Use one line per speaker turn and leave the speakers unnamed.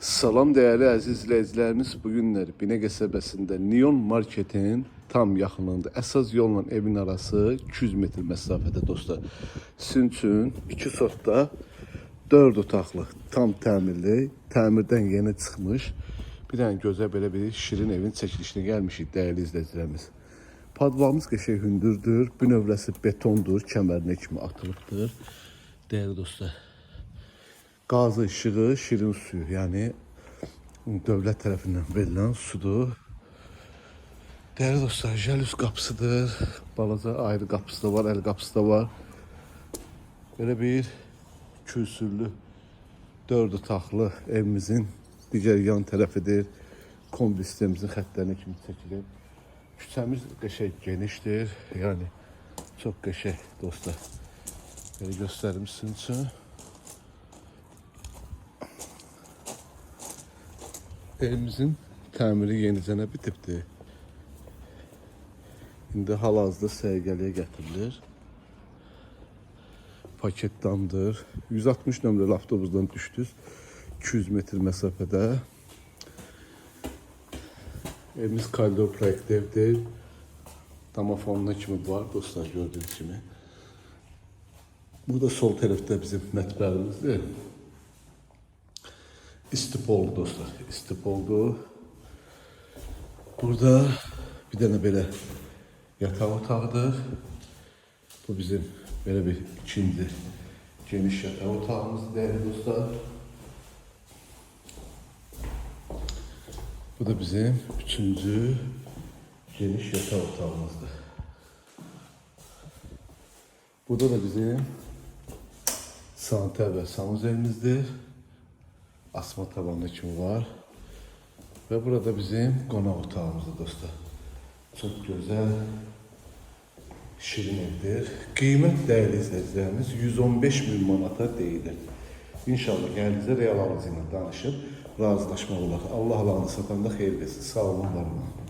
Salam değerli əziz izləyicilərimiz, bugünlər Binə qəsəbəsində Neon Marketin tam yaxınlığında əsas yolla evin arası 200 metr məsafədə dostlar. Sizin üçün 2 sotda 4 otaqlı, tam təmirli, təmirdən yeni çıxmış bir dənə gözəl belə bir şirin evin çəkilişinə gəlmişik değerli izləyicilərimiz. Padvalımız qəşəng hündürdür, bünövrəsi betondur, kəmərinə kimi atılıbdır. Değerli dostlar. Gazı, işığı, şirin suyu, yani devlet tarafından verilen sudur. Değerli dostlar, jalüz kapısıdır. Balaca ayrı kapısı da var, el kapısı da var. Böyle bir küsürlü 4 otaqlı evimizin digər yan tərəfidir. Kombi sistemimizin xəttlərinə kimi çəkilir. Küçəmiz qəşəng genişdir. Yani çok qəşəng dostlar. Böyle göstərim sizin üçün. Evimizin təmiri yenicənə bitibdir. İndi hal-hazırda sərgəliyə gətirilir. Paketdandır. 160 nömrəli avtobusdan düşdünüz. 200 metr məsafədə. Evimiz koridor proyektli evdir. Damafonuna kimi var dostlar, gördüğünüz kimi. Burada sol tərəfdə bizim mətbəximizdir. İstip oldu dostlar, istip oldu. Burada bir tane böyle yatak otağıdır. Bu bizim böyle bir ikinci geniş yatak otağımız değerli dostlar. Bu da bizim üçüncü geniş yatak otağımızdır. Burada da bizim santer ve sanuzelimizdir. Asma tabanlı kimi var. Ve burada bizim qonaq otağımızdır dostlar. Çok güzel, şirin evdir. Qiymət değerli izləyicilərimiz 115 bin manata deyilir. İnşallah gəlinizə real alıcı ilə danışıb razılaşmaq olar. Allah alanı satanda xeyir versin. Sağ olun, var olun.